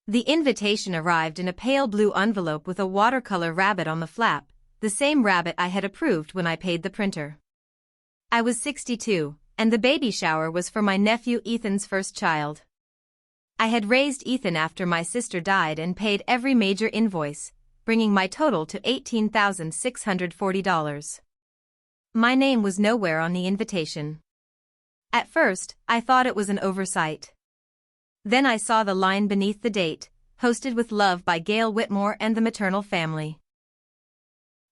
The invitation arrived in a pale blue envelope with a watercolor rabbit on the flap, the same rabbit I had approved when I paid the printer. I was 62, and the baby shower was for my nephew Ethan's first child. I had raised Ethan after my sister died and paid every major invoice, bringing my total to $18,640. My name was nowhere on the invitation. At first, I thought it was an oversight. Then I saw the line beneath the date, hosted with love by Gail Whitmore and the maternal family.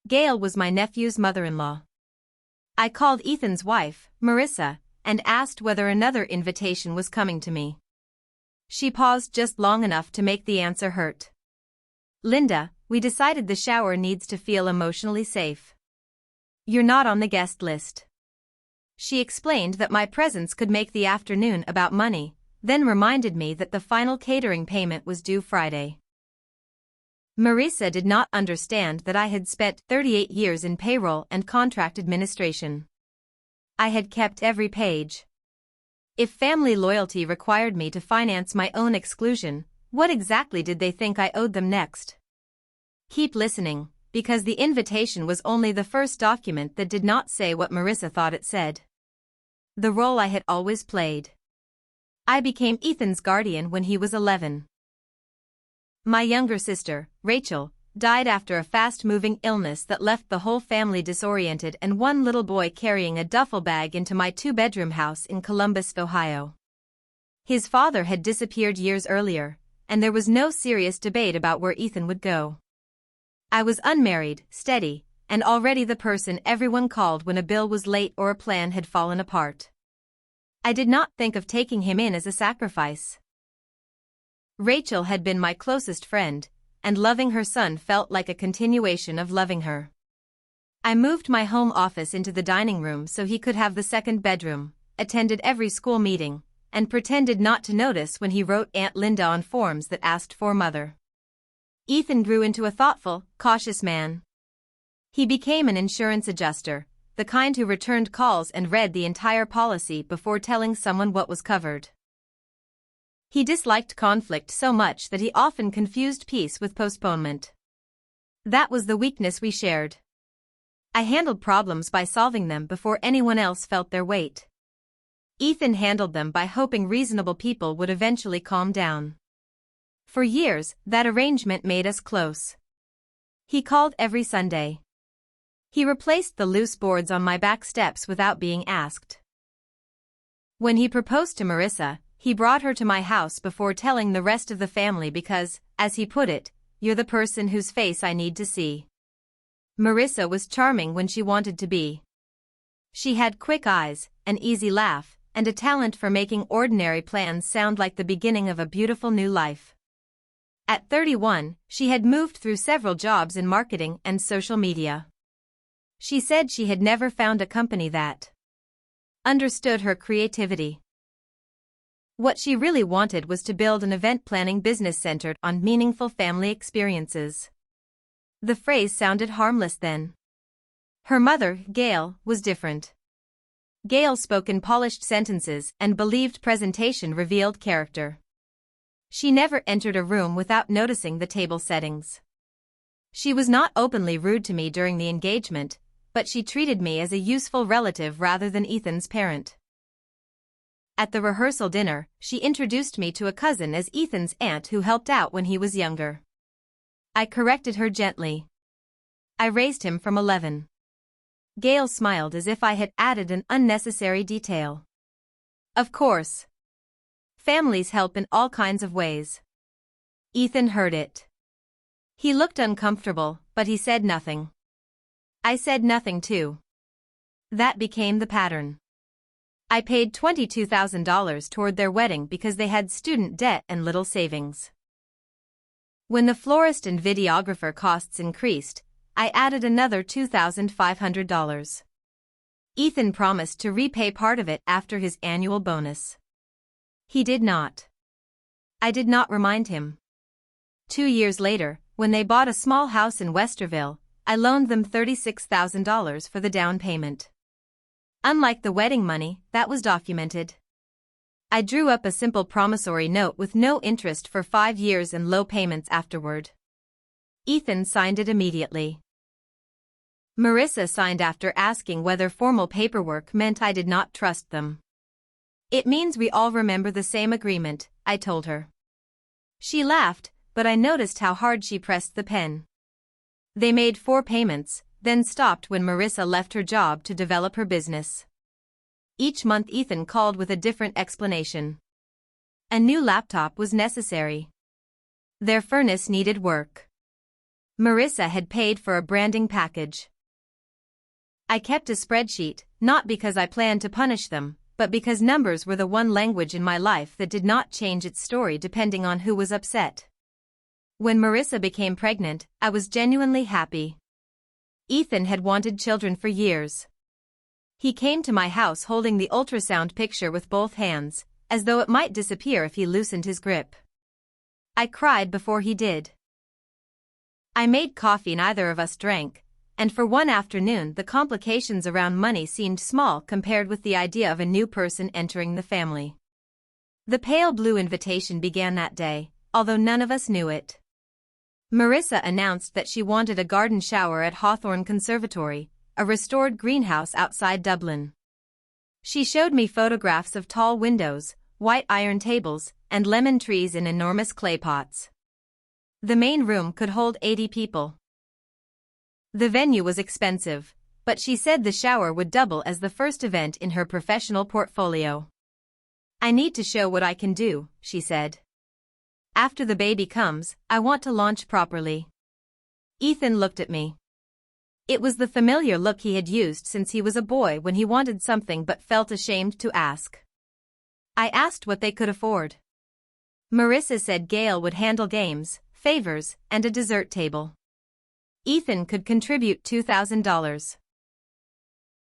Gail was my nephew's mother-in-law. I called Ethan's wife, Marissa, and asked whether another invitation was coming to me. She paused just long enough to make the answer hurt. Linda, we decided the shower needs to feel emotionally safe. You're not on the guest list. She explained that my presence could make the afternoon about money, then reminded me that the final catering payment was due Friday. Marissa did not understand that I had spent 38 years in payroll and contract administration. I had kept every page. If family loyalty required me to finance my own exclusion, what exactly did they think I owed them next? Keep listening, because the invitation was only the first document that did not say what Marissa thought it said. The role I had always played. I became Ethan's guardian when he was 11. My younger sister, Rachel, died after a fast-moving illness that left the whole family disoriented and one little boy carrying a duffel bag into my two-bedroom house in Columbus, Ohio. His father had disappeared years earlier, and there was no serious debate about where Ethan would go. I was unmarried, steady, and already the person everyone called when a bill was late or a plan had fallen apart. I did not think of taking him in as a sacrifice. Rachel had been my closest friend, and loving her son felt like a continuation of loving her. I moved my home office into the dining room so he could have the second bedroom, attended every school meeting, and pretended not to notice when he wrote Aunt Linda on forms that asked for mother. Ethan grew into a thoughtful, cautious man. He became an insurance adjuster, the kind who returned calls and read the entire policy before telling someone what was covered. He disliked conflict so much that he often confused peace with postponement. That was the weakness we shared. I handled problems by solving them before anyone else felt their weight. Ethan handled them by hoping reasonable people would eventually calm down. For years, that arrangement made us close. He called every Sunday. He replaced the loose boards on my back steps without being asked. When he proposed to Marissa, he brought her to my house before telling the rest of the family because, as he put it, "You're the person whose face I need to see." Marissa was charming when she wanted to be. She had quick eyes, an easy laugh, and a talent for making ordinary plans sound like the beginning of a beautiful new life. At 31, she had moved through several jobs in marketing and social media. She said she had never found a company that understood her creativity. What she really wanted was to build an event planning business centered on meaningful family experiences. The phrase sounded harmless then. Her mother, Gail, was different. Gail spoke in polished sentences and believed presentation revealed character. She never entered a room without noticing the table settings. She was not openly rude to me during the engagement, but she treated me as a useful relative rather than Ethan's parent. At the rehearsal dinner, she introduced me to a cousin as Ethan's aunt who helped out when he was younger. I corrected her gently. I raised him from 11. Gail smiled as if I had added an unnecessary detail. Of course. Families help in all kinds of ways. Ethan heard it. He looked uncomfortable, but he said nothing. I said nothing too. That became the pattern. I paid $22,000 toward their wedding because they had student debt and little savings. When the florist and videographer costs increased, I added another $2,500. Ethan promised to repay part of it after his annual bonus. He did not. I did not remind him. 2 years later, when they bought a small house in Westerville, I loaned them $36,000 for the down payment. Unlike the wedding money, that was documented. I drew up a simple promissory note with no interest for 5 years and low payments afterward. Ethan signed it immediately. Marissa signed after asking whether formal paperwork meant I did not trust them. "It means we all remember the same agreement," I told her. She laughed, but I noticed how hard she pressed the pen. They made 4 payments, then stopped when Marissa left her job to develop her business. Each month Ethan called with a different explanation. A new laptop was necessary. Their furnace needed work. Marissa had paid for a branding package. I kept a spreadsheet, not because I planned to punish them, but because numbers were the one language in my life that did not change its story depending on who was upset. When Marissa became pregnant, I was genuinely happy. Ethan had wanted children for years. He came to my house holding the ultrasound picture with both hands, as though it might disappear if he loosened his grip. I cried before he did. I made coffee neither of us drank, and for one afternoon the complications around money seemed small compared with the idea of a new person entering the family. The pale blue invitation began that day, although none of us knew it. Marissa announced that she wanted a garden shower at Hawthorne Conservatory, a restored greenhouse outside Dublin. She showed me photographs of tall windows, white iron tables, and lemon trees in enormous clay pots. The main room could hold 80 people. The venue was expensive, but she said the shower would double as the first event in her professional portfolio. "I need to show what I can do," she said. "After the baby comes, I want to launch properly." Ethan looked at me. It was the familiar look he had used since he was a boy when he wanted something but felt ashamed to ask. I asked what they could afford. Marissa said Gail would handle games, favors, and a dessert table. Ethan could contribute $2,000.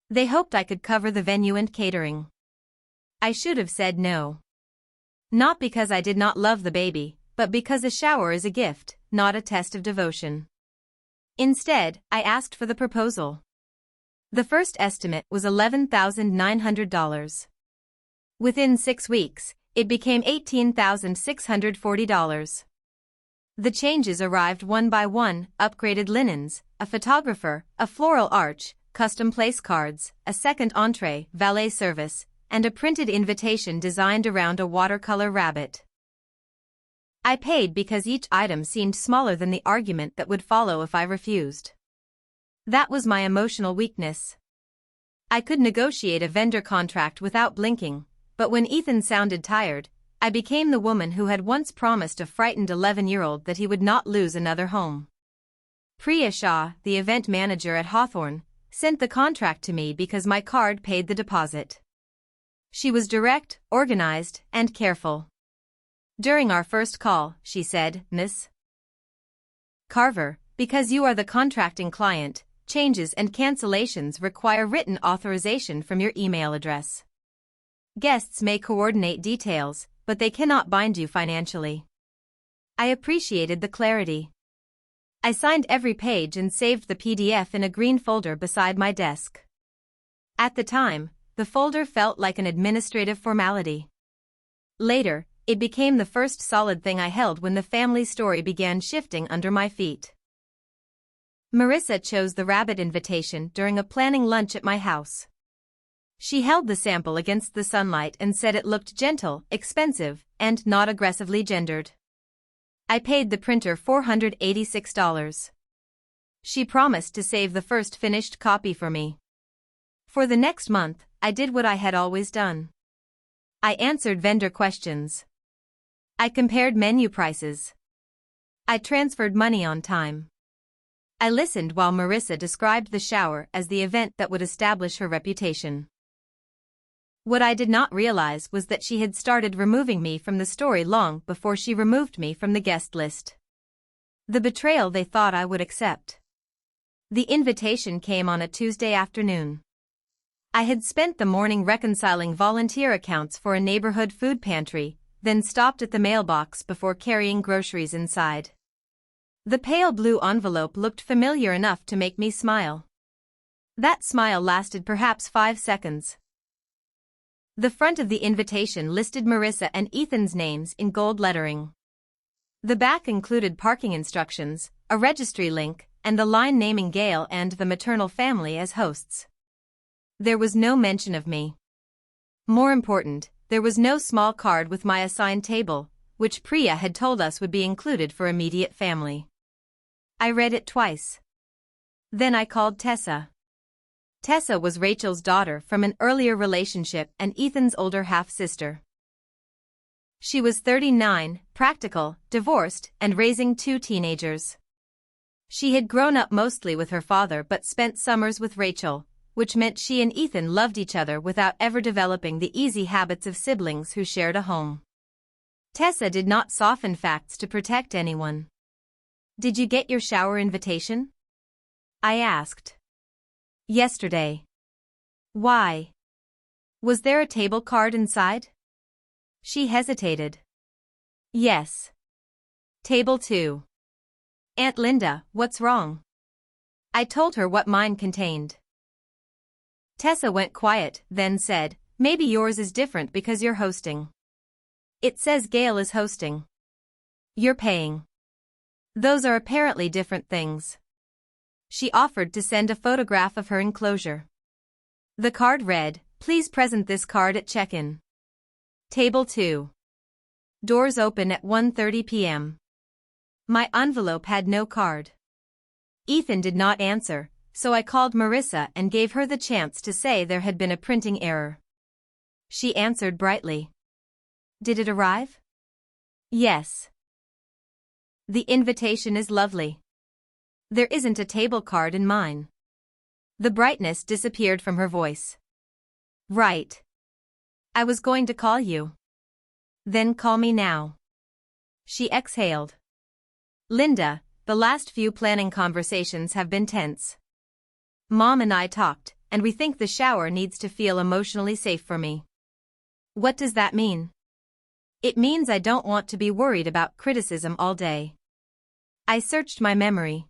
They hoped I could cover the venue and catering. I should have said no. Not because I did not love the baby, but because a shower is a gift, not a test of devotion. Instead, I asked for the proposal. The first estimate was $11,900. Within 6 weeks, it became $18,640. The changes arrived one by one: upgraded linens, a photographer, a floral arch, custom place cards, a second entree, valet service, and a printed invitation designed around a watercolor rabbit. I paid because each item seemed smaller than the argument that would follow if I refused. That was my emotional weakness. I could negotiate a vendor contract without blinking, but when Ethan sounded tired, I became the woman who had once promised a frightened 11-year-old that he would not lose another home. Priya Shah, the event manager at Hawthorne, sent the contract to me because my card paid the deposit. She was direct, organized, and careful. During our first call, she said, "Miss Carver, because you are the contracting client, changes and cancellations require written authorization from your email address. Guests may coordinate details, but they cannot bind you financially." I appreciated the clarity. I signed every page and saved the PDF in a green folder beside my desk. At the time, the folder felt like an administrative formality. Later, it became the first solid thing I held when the family story began shifting under my feet. Marissa chose the rabbit invitation during a planning lunch at my house. She held the sample against the sunlight and said it looked gentle, expensive, and not aggressively gendered. I paid the printer $486. She promised to save the first finished copy for me. For the next month, I did what I had always done. I answered vendor questions. I compared menu prices. I transferred money on time. I listened while Marissa described the shower as the event that would establish her reputation. What I did not realize was that she had started removing me from the story long before she removed me from the guest list. The betrayal they thought I would accept. The invitation came on a Tuesday afternoon. I had spent the morning reconciling volunteer accounts for a neighborhood food pantry, then stopped at the mailbox before carrying groceries inside. The pale blue envelope looked familiar enough to make me smile. That smile lasted perhaps 5 seconds. The front of the invitation listed Marissa and Ethan's names in gold lettering. The back included parking instructions, a registry link, and the line naming Gail and the maternal family as hosts. There was no mention of me. More important, there was no small card with my assigned table, which Priya had told us would be included for immediate family. I read it twice. Then I called Tessa. Tessa was Rachel's daughter from an earlier relationship and Ethan's older half-sister. She was 39, practical, divorced, and raising 2 teenagers. She had grown up mostly with her father but spent summers with Rachel, which meant she and Ethan loved each other without ever developing the easy habits of siblings who shared a home. Tessa did not soften facts to protect anyone. "Did you get your shower invitation?" I asked. "Yesterday." "Why? Was there a table card inside?" She hesitated. "Yes. Table 2. Aunt Linda, what's wrong?" I told her what mine contained. Tessa went quiet, then said, "Maybe yours is different because you're hosting. It says Gail is hosting. You're paying. Those are apparently different things." She offered to send a photograph of her enclosure. The card read, "Please present this card at check-in. Table 2. Doors open at 1:30 p.m. My envelope had no card. Ethan did not answer, so I called Marissa and gave her the chance to say there had been a printing error. She answered brightly. "Did it arrive?" "Yes. The invitation is lovely. There isn't a table card in mine." The brightness disappeared from her voice. "Right. I was going to call you." "Then call me now." She exhaled. "Linda, the last few planning conversations have been tense. Mom and I talked, and we think the shower needs to feel emotionally safe for me." "What does that mean?" "It means I don't want to be worried about criticism all day." I searched my memory.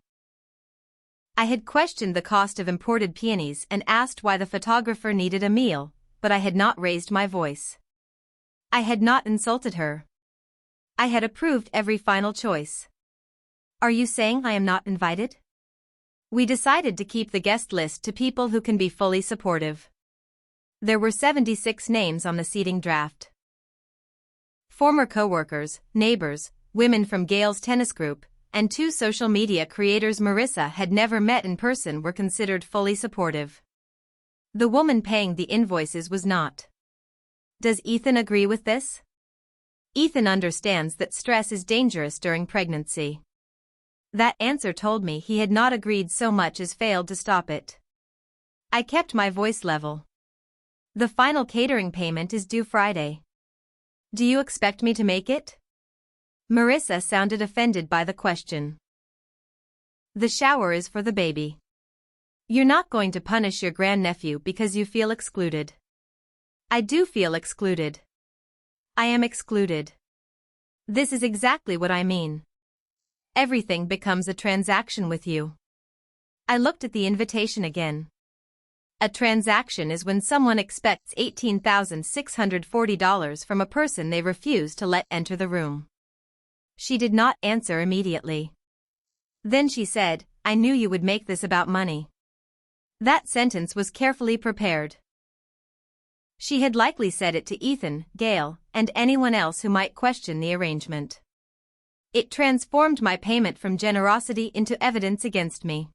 I had questioned the cost of imported peonies and asked why the photographer needed a meal, but I had not raised my voice. I had not insulted her. I had approved every final choice. "Are you saying I am not invited?" We decided to keep the guest list to people who can be fully supportive. There were 76 names on the seating draft. Former coworkers, neighbors, women from Gail's tennis group, and 2 social media creators Marissa had never met in person were considered fully supportive. The woman paying the invoices was not. "Does Ethan agree with this?" "Ethan understands that stress is dangerous during pregnancy." That answer told me he had not agreed so much as failed to stop it. I kept my voice level. "The final catering payment is due Friday. Do you expect me to make it?" Marissa sounded offended by the question. "The shower is for the baby. You're not going to punish your grandnephew because you feel excluded." "I do feel excluded. I am excluded. This is exactly what I mean. Everything becomes a transaction with you." I looked at the invitation again. A transaction is when someone expects $18,640 from a person they refuse to let enter the room. She did not answer immediately. Then she said, "I knew you would make this about money." That sentence was carefully prepared. She had likely said it to Ethan, Gail, and anyone else who might question the arrangement. It transformed my payment from generosity into evidence against me.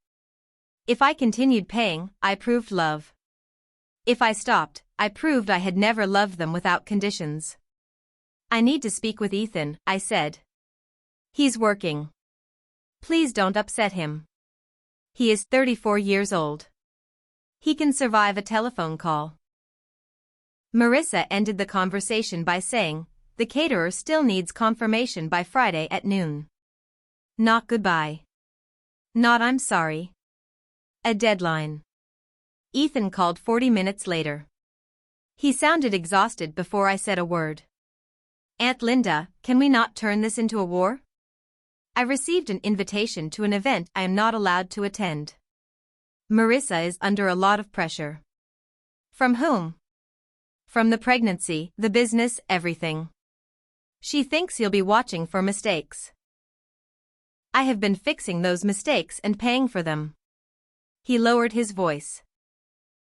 If I continued paying, I proved love. If I stopped, I proved I had never loved them without conditions. "I need to speak with Ethan," I said. "He's working. Please don't upset him. He is 34 years old. He can survive a telephone call." Marissa ended the conversation by saying, "The caterer still needs confirmation by Friday at noon." Not goodbye. Not "I'm sorry." A deadline. Ethan called 40 minutes later. He sounded exhausted before I said a word. "Aunt Linda, can we not turn this into a war? I received an invitation to an event I am not allowed to attend. Marissa is under a lot of pressure." "From whom?" From the pregnancy, the business, everything. She thinks you'll be watching for mistakes. I have been fixing those mistakes and paying for them. He lowered his voice.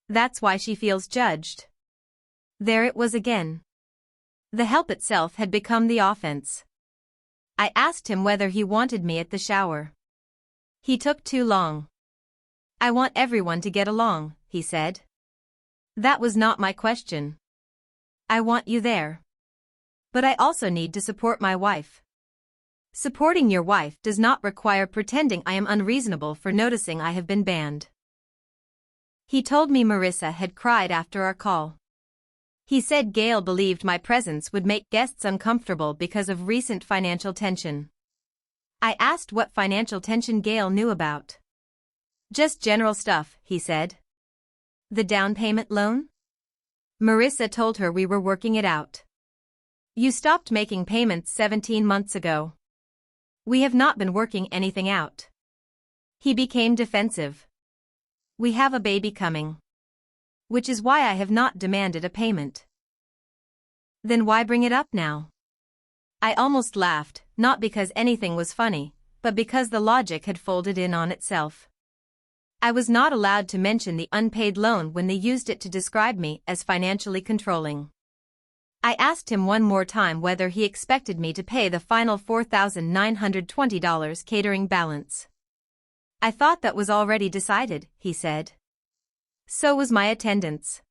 That's why she feels judged. There it was again. The help itself had become the offense. I asked him whether he wanted me at the shower. He took too long. I want everyone to get along, he said. That was not my question. I want you there. But I also need to support my wife. Supporting your wife does not require pretending I am unreasonable for noticing I have been banned. He told me Marissa had cried after our call. He said Gail believed my presence would make guests uncomfortable because of recent financial tension. I asked what financial tension Gail knew about. Just general stuff, he said. The down payment loan? Marissa told her we were working it out. You stopped making payments 17 months ago. We have not been working anything out. He became defensive. We have a baby coming. Which is why I have not demanded a payment. Then why bring it up now? I almost laughed, not because anything was funny, but because the logic had folded in on itself. I was not allowed to mention the unpaid loan when they used it to describe me as financially controlling. I asked him one more time whether he expected me to pay the final $4,920 catering balance. I thought that was already decided, he said. So was my attendance.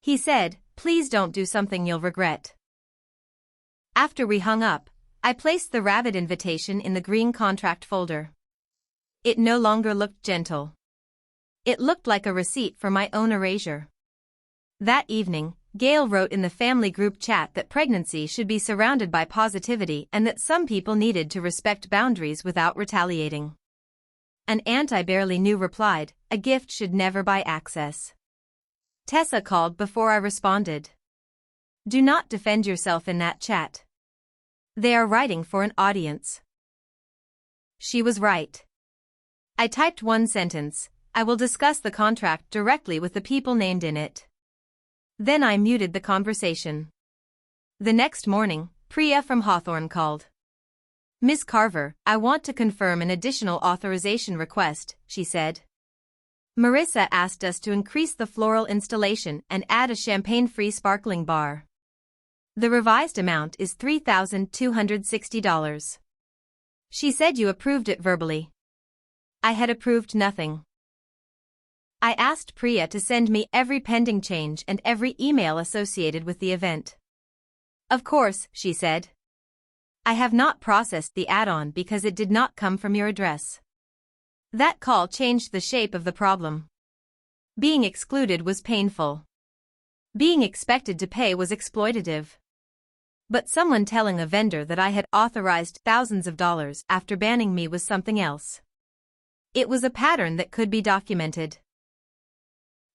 He said, please don't do something you'll regret. After we hung up, I placed the rabbit invitation in the green contract folder. It no longer looked gentle. It looked like a receipt for my own erasure. That evening, Gail wrote in the family group chat that pregnancy should be surrounded by positivity and that some people needed to respect boundaries without retaliating. An aunt I barely knew replied, a gift should never buy access. Tessa called before I responded. Do not defend yourself in that chat. They are writing for an audience. She was right. I typed one sentence, I will discuss the contract directly with the people named in it. Then I muted the conversation. The next morning, Priya from Hawthorne called. Ms. Carver, I want to confirm an additional authorization request, she said. Marissa asked us to increase the floral installation and add a champagne-free sparkling bar. The revised amount is $3,260. She said you approved it verbally. I had approved nothing. I asked Priya to send me every pending change and every email associated with the event. Of course, she said. I have not processed the add-on because it did not come from your address. That call changed the shape of the problem. Being excluded was painful. Being expected to pay was exploitative. But someone telling a vendor that I had authorized thousands of dollars after banning me was something else. It was a pattern that could be documented.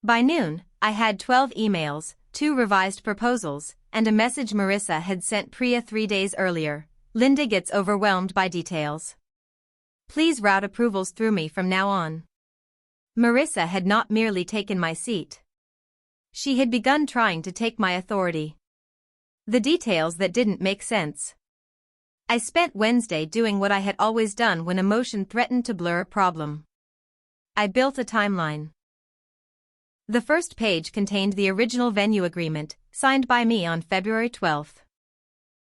By noon, I had 12 emails, 2 revised proposals, and a message Marissa had sent Priya 3 days earlier. Linda gets overwhelmed by details. Please route approvals through me from now on. Marissa had not merely taken my seat. She had begun trying to take my authority. The details that didn't make sense. I spent Wednesday doing what I had always done when emotion threatened to blur a problem. I built a timeline. The first page contained the original venue agreement, signed by me on February 12.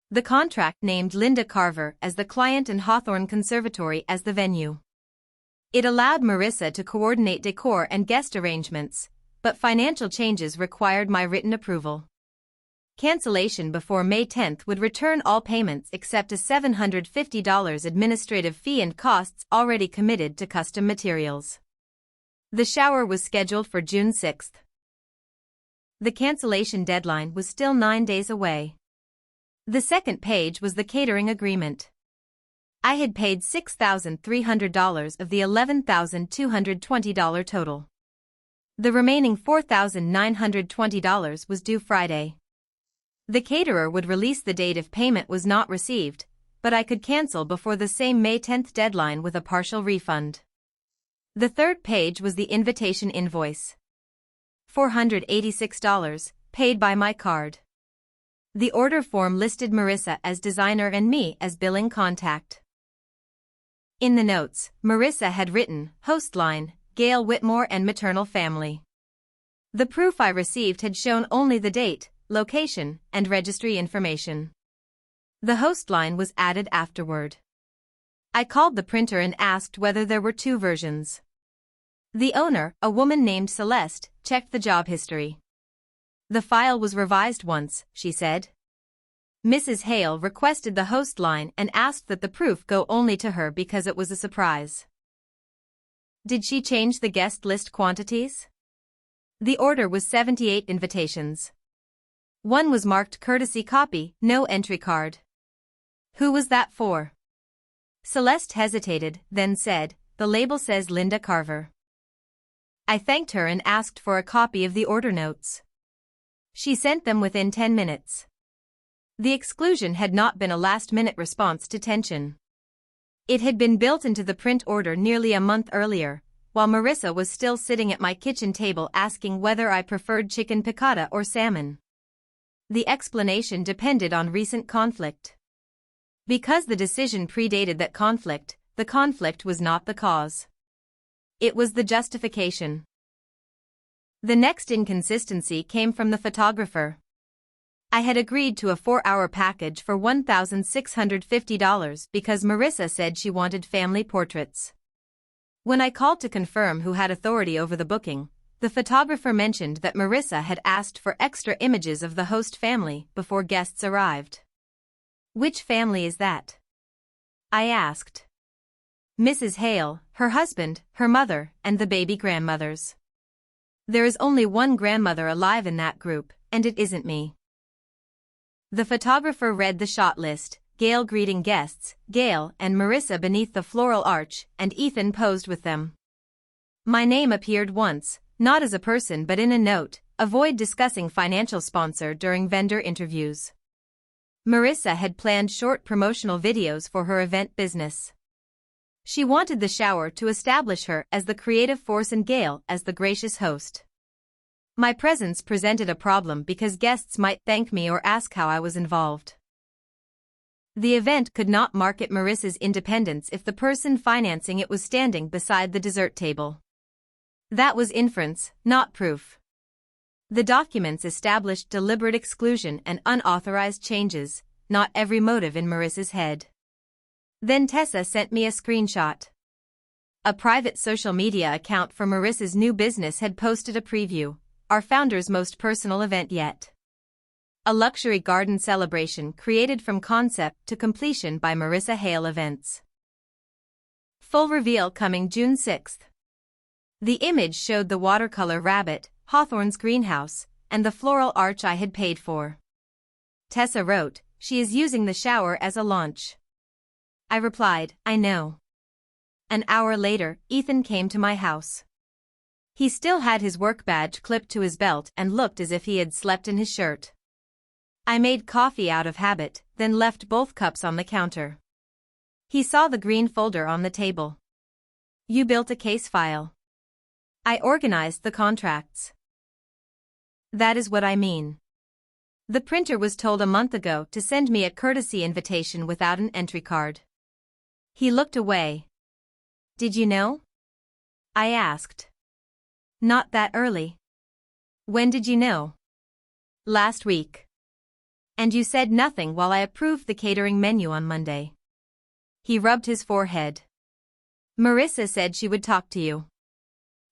The contract named Linda Carver as the client and Hawthorne Conservatory as the venue. It allowed Marissa to coordinate decor and guest arrangements, but financial changes required my written approval. Cancellation before May 10 would return all payments except a $750 administrative fee and costs already committed to custom materials. The shower was scheduled for June 6. The cancellation deadline was still 9 days away. The second page was the catering agreement. I had paid $6,300 of the $11,220 total. The remaining $4,920 was due Friday. The caterer would release the date if payment was not received, but I could cancel before the same May 10 deadline with a partial refund. The third page was the invitation invoice. $486, paid by my card. The order form listed Marissa as designer and me as billing contact. In the notes, Marissa had written, host line, Gail Whitmore and maternal family. The proof I received had shown only the date, location, and registry information. The host line was added afterward. I called the printer and asked whether there were two versions. The owner, a woman named Celeste, checked the job history. The file was revised once, she said. Mrs. Hale requested the host line and asked that the proof go only to her because it was a surprise. Did she change the guest list quantities? The order was 78 invitations. One was marked courtesy copy, no entry card. Who was that for? Celeste hesitated, then said, the label says Linda Carver. I thanked her and asked for a copy of the order notes. She sent them within 10 minutes. The exclusion had not been a last-minute response to tension. It had been built into the print order nearly a month earlier, while Marissa was still sitting at my kitchen table asking whether I preferred chicken piccata or salmon. The explanation depended on recent conflict. Because the decision predated that conflict, the conflict was not the cause. It was the justification. The next inconsistency came from the photographer. I had agreed to a 4-hour package for $1,650 because Marissa said she wanted family portraits. When I called to confirm who had authority over the booking, the photographer mentioned that Marissa had asked for extra images of the host family before guests arrived. Which family is that? I asked. Mrs. Hale, her husband, her mother, and the baby grandmothers. There is only one grandmother alive in that group, and it isn't me. The photographer read the shot list, Gail greeting guests, Gail and Marissa beneath the floral arch, and Ethan posed with them. My name appeared once, not as a person but in a note, avoid discussing financial sponsor during vendor interviews. Marissa had planned short promotional videos for her event business. She wanted the shower to establish her as the creative force and Gail as the gracious host. My presence presented a problem because guests might thank me or ask how I was involved. The event could not market Marissa's independence if the person financing it was standing beside the dessert table. That was inference, not proof. The documents established deliberate exclusion and unauthorized changes, not every motive in Marissa's head. Then Tessa sent me a screenshot. A private social media account for Marissa's new business had posted a preview, our founder's most personal event yet. A luxury garden celebration created from concept to completion by Marissa Hale Events. Full reveal coming June 6th. The image showed the watercolor rabbit, Hawthorne's greenhouse, and the floral arch I had paid for. Tessa wrote, she is using the shower as a launch. I replied, I know. An hour later, Ethan came to my house. He still had his work badge clipped to his belt and looked as if he had slept in his shirt. I made coffee out of habit, then left both cups on the counter. He saw the green folder on the table. You built a case file. I organized the contracts. That is what I mean. The printer was told a month ago to send me a courtesy invitation without an entry card. He looked away. Did you know? I asked. Not that early. When did you know? Last week. And you said nothing while I approved the catering menu on Monday. He rubbed his forehead. Marissa said she would talk to you.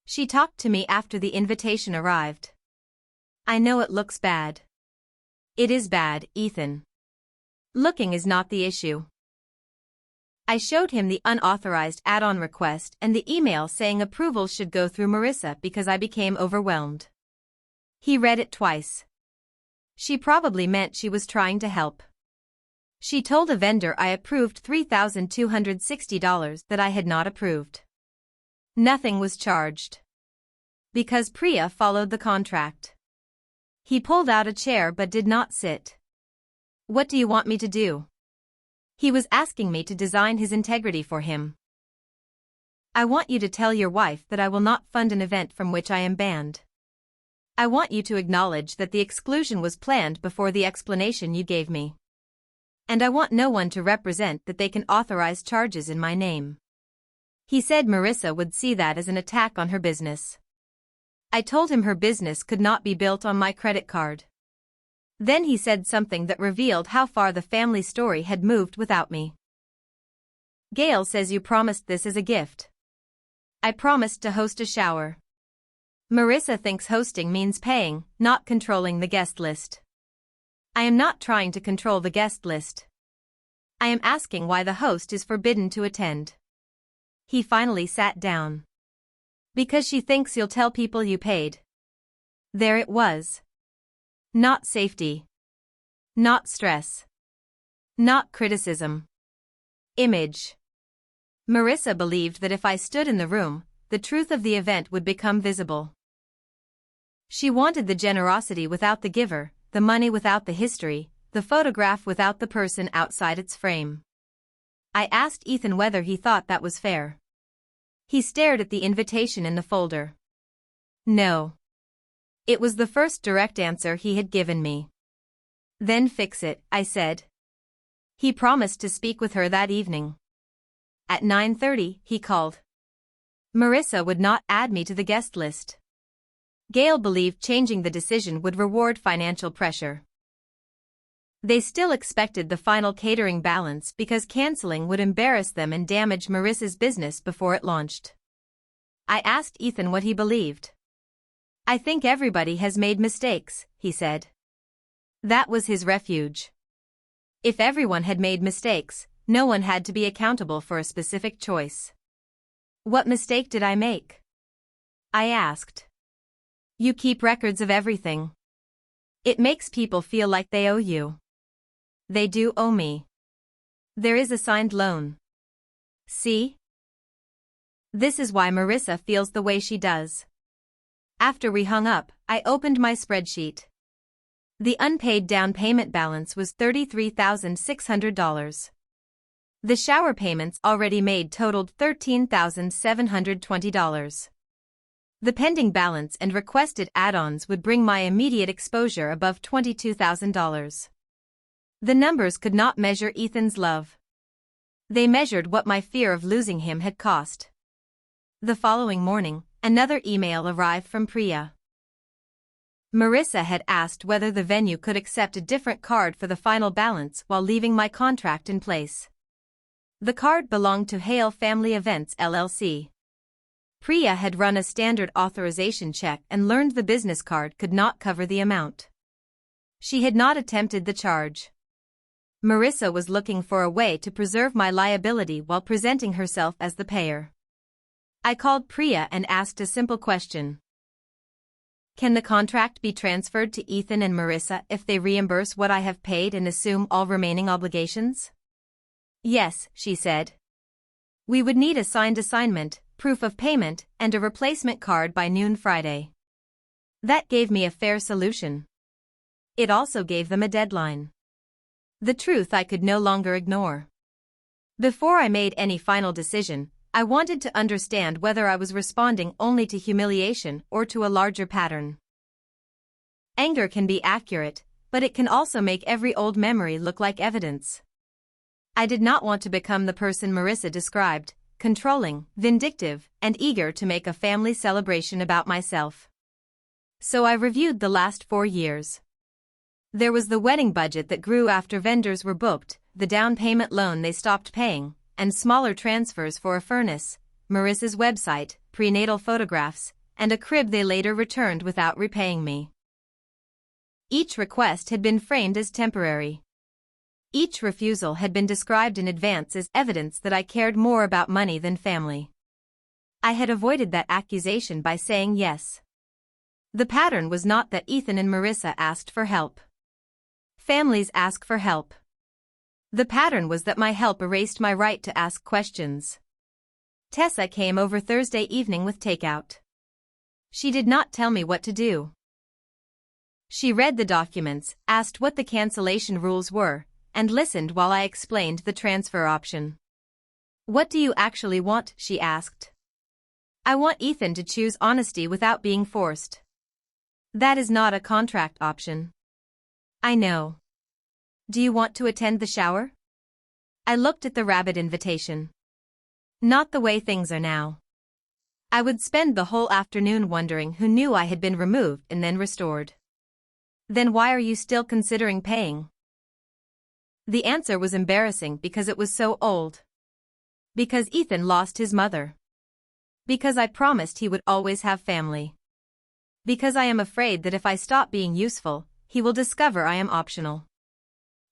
She talked to me after the invitation arrived. I know it looks bad. It is bad, Ethan. Looking is not the issue. I showed him the unauthorized add-on request and the email saying approval should go through Marissa because I became overwhelmed. He read it twice. She probably meant she was trying to help. She told a vendor I approved $3,260 that I had not approved. Nothing was charged. Because Priya followed the contract. He pulled out a chair but did not sit. What do you want me to do? He was asking me to design his integrity for him. I want you to tell your wife that I will not fund an event from which I am banned. I want you to acknowledge that the exclusion was planned before the explanation you gave me. And I want no one to represent that they can authorize charges in my name. He said Marissa would see that as an attack on her business. I told him her business could not be built on my credit card. Then he said something that revealed how far the family story had moved without me. Gail says you promised this as a gift. I promised to host a shower. Marissa thinks hosting means paying, not controlling the guest list. I am not trying to control the guest list. I am asking why the host is forbidden to attend. He finally sat down. Because she thinks you'll tell people you paid. There it was. Not safety. Not stress. Not criticism. Image. Marissa believed that if I stood in the room, the truth of the event would become visible. She wanted the generosity without the giver, the money without the history, the photograph without the person outside its frame. I asked Ethan whether he thought that was fair. He stared at the invitation in the folder. No. It was the first direct answer he had given me. Then fix it, I said. He promised to speak with her that evening. At 9:30, he called. Marissa would not add me to the guest list. Gail believed changing the decision would reward financial pressure. They still expected the final catering balance because canceling would embarrass them and damage Marissa's business before it launched. I asked Ethan what he believed. I think everybody has made mistakes, he said. That was his refuge. If everyone had made mistakes, no one had to be accountable for a specific choice. What mistake did I make? I asked. You keep records of everything. It makes people feel like they owe you. They do owe me. There is a signed loan. See? This is why Marissa feels the way she does. After we hung up, I opened my spreadsheet. The unpaid down payment balance was $33,600. The shower payments already made totaled $13,720. The pending balance and requested add-ons would bring my immediate exposure above $22,000. The numbers could not measure Ethan's love. They measured what my fear of losing him had cost. The following morning, another email arrived from Priya. Marissa had asked whether the venue could accept a different card for the final balance while leaving my contract in place. The card belonged to Hale Family Events LLC. Priya had run a standard authorization check and learned the business card could not cover the amount. She had not attempted the charge. Marissa was looking for a way to preserve my liability while presenting herself as the payer. I called Priya and asked a simple question. Can the contract be transferred to Ethan and Marissa if they reimburse what I have paid and assume all remaining obligations? Yes, she said. We would need a signed assignment, proof of payment, and a replacement card by noon Friday. That gave me a fair solution. It also gave them a deadline. The truth I could no longer ignore. Before I made any final decision, I wanted to understand whether I was responding only to humiliation or to a larger pattern. Anger can be accurate, but it can also make every old memory look like evidence. I did not want to become the person Marissa described, controlling, vindictive, and eager to make a family celebration about myself. So I reviewed the last 4 years. There was the wedding budget that grew after vendors were booked, the down payment loan they stopped paying, and smaller transfers for a furnace, Marissa's website, prenatal photographs, and a crib they later returned without repaying me. Each request had been framed as temporary. Each refusal had been described in advance as evidence that I cared more about money than family. I had avoided that accusation by saying yes. The pattern was not that Ethan and Marissa asked for help. Families ask for help. The pattern was that my help erased my right to ask questions. Tessa came over Thursday evening with takeout. She did not tell me what to do. She read the documents, asked what the cancellation rules were, and listened while I explained the transfer option. What do you actually want? She asked. I want Ethan to choose honesty without being forced. That is not a contract option. I know. Do you want to attend the shower? I looked at the rabbit invitation. Not the way things are now. I would spend the whole afternoon wondering who knew I had been removed and then restored. Then why are you still considering paying? The answer was embarrassing because it was so old. Because Ethan lost his mother. Because I promised he would always have family. Because I am afraid that if I stop being useful, he will discover I am optional.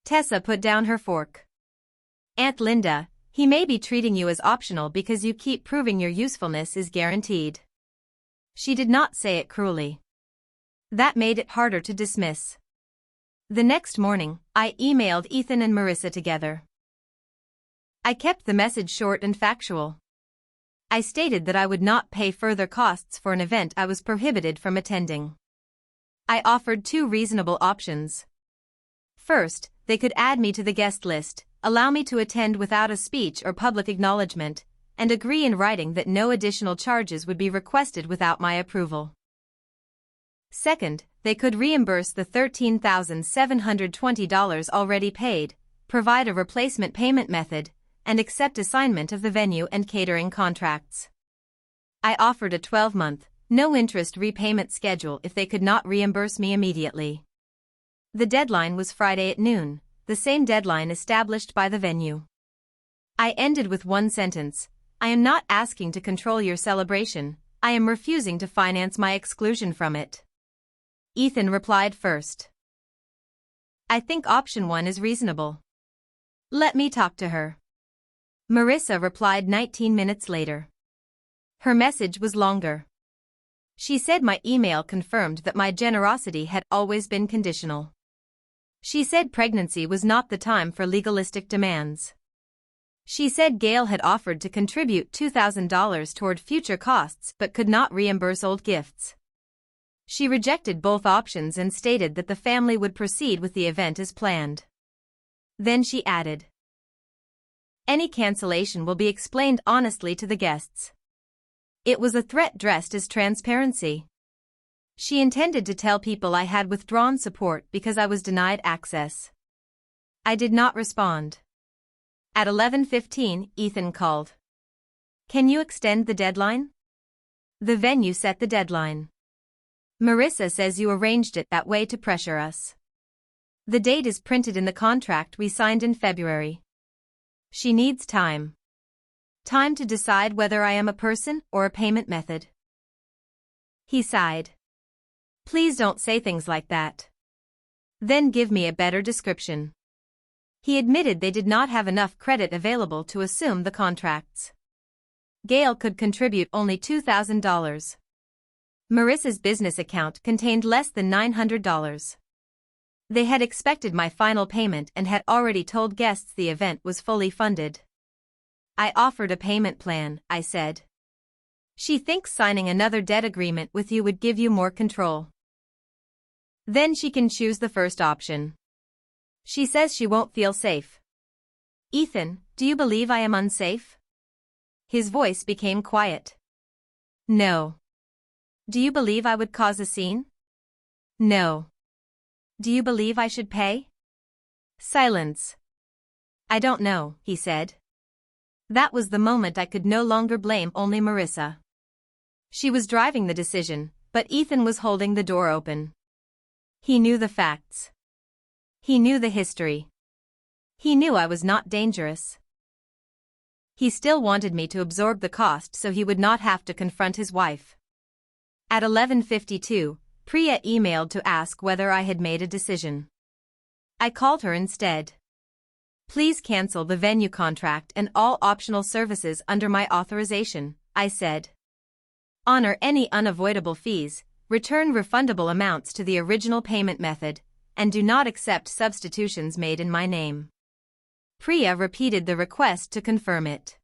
Tessa put down her fork. Aunt Linda, he may be treating you as optional because you keep proving your usefulness is guaranteed. She did not say it cruelly. That made it harder to dismiss. The next morning, I emailed Ethan and Marissa together. I kept the message short and factual. I stated that I would not pay further costs for an event I was prohibited from attending. I offered two reasonable options. First, they could add me to the guest list, allow me to attend without a speech or public acknowledgement, and agree in writing that no additional charges would be requested without my approval. Second, they could reimburse the $13,720 already paid, provide a replacement payment method, and accept assignment of the venue and catering contracts. I offered a 12-month, no-interest repayment schedule if they could not reimburse me immediately. The deadline was Friday at noon, the same deadline established by the venue. I ended with one sentence: I am not asking to control your celebration, I am refusing to finance my exclusion from it. Ethan replied first. I think option 1 is reasonable. Let me talk to her. Marissa replied 19 minutes later. Her message was longer. She said my email confirmed that my generosity had always been conditional. She said pregnancy was not the time for legalistic demands. She said Gail had offered to contribute $2,000 toward future costs but could not reimburse old gifts. She rejected both options and stated that the family would proceed with the event as planned. Then she added, any cancellation will be explained honestly to the guests. It was a threat dressed as transparency. She intended to tell people I had withdrawn support because I was denied access. I did not respond. At 11:15, Ethan called. Can you extend the deadline? The venue set the deadline. Marissa says you arranged it that way to pressure us. The date is printed in the contract we signed in February. She needs time. Time to decide whether I am a person or a payment method. He sighed. Please don't say things like that. Then give me a better description. He admitted they did not have enough credit available to assume the contracts. Gail could contribute only $2,000. Marissa's business account contained less than $900. They had expected my final payment and had already told guests the event was fully funded. I offered a payment plan, I said. She thinks signing another debt agreement with you would give you more control. Then she can choose the first option. She says she won't feel safe. Ethan, do you believe I am unsafe? His voice became quiet. No. Do you believe I would cause a scene? No. Do you believe I should pay? Silence. I don't know, he said. That was the moment I could no longer blame only Marissa. She was driving the decision, but Ethan was holding the door open. He knew the facts. He knew the history. He knew I was not dangerous. He still wanted me to absorb the cost so he would not have to confront his wife. At 11:52, Priya emailed to ask whether I had made a decision. I called her instead. Please cancel the venue contract and all optional services under my authorization, I said. Honor any unavoidable fees, return refundable amounts to the original payment method, and do not accept substitutions made in my name. Priya repeated the request to confirm it.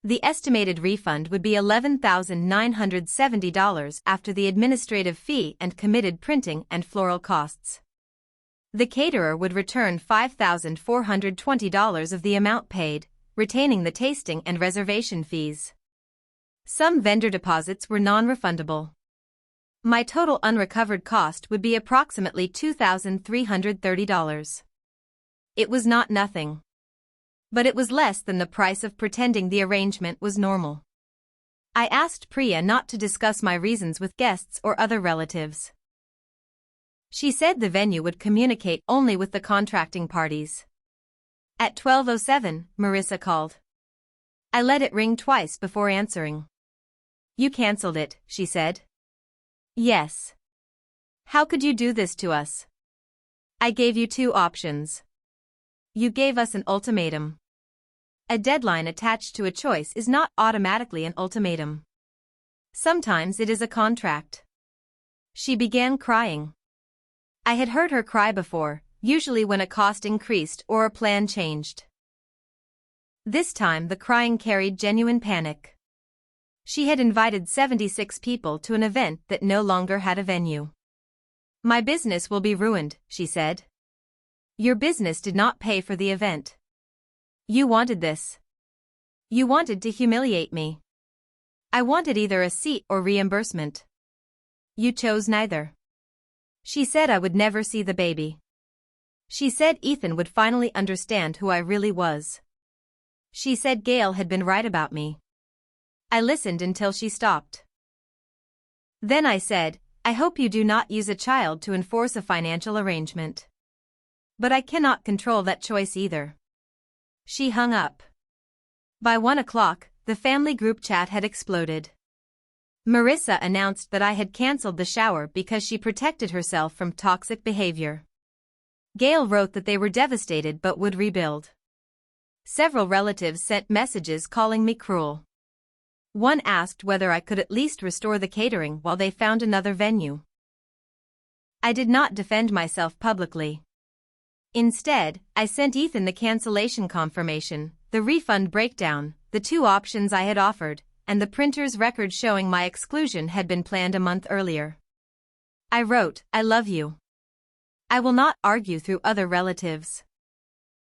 The estimated refund would be $11,970 after the administrative fee and committed printing and floral costs. The caterer would return $5,420 of the amount paid, retaining the tasting and reservation fees. Some vendor deposits were non-refundable. My total unrecovered cost would be approximately $2,330. It was not nothing. But it was less than the price of pretending the arrangement was normal. I asked Priya not to discuss my reasons with guests or other relatives. She said the venue would communicate only with the contracting parties. At 12:07, Marissa called. I let it ring twice before answering. You cancelled it, she said. Yes. How could you do this to us? I gave you two options. You gave us an ultimatum. A deadline attached to a choice is not automatically an ultimatum. Sometimes it is a contract. She began crying. I had heard her cry before, usually when a cost increased or a plan changed. This time the crying carried genuine panic. She had invited 76 people to an event that no longer had a venue. My business will be ruined, she said. Your business did not pay for the event. You wanted this. You wanted to humiliate me. I wanted either a seat or reimbursement. You chose neither. She said I would never see the baby. She said Ethan would finally understand who I really was. She said Gail had been right about me. I listened until she stopped. Then I said, I hope you do not use a child to enforce a financial arrangement. But I cannot control that choice either. She hung up. By 1 o'clock, the family group chat had exploded. Marissa announced that I had cancelled the shower because she protected herself from toxic behavior. Gail wrote that they were devastated but would rebuild. Several relatives sent messages calling me cruel. One asked whether I could at least restore the catering while they found another venue. I did not defend myself publicly. Instead, I sent Ethan the cancellation confirmation, the refund breakdown, the two options I had offered, and the printer's record showing my exclusion had been planned a month earlier. I wrote, I love you. I will not argue through other relatives.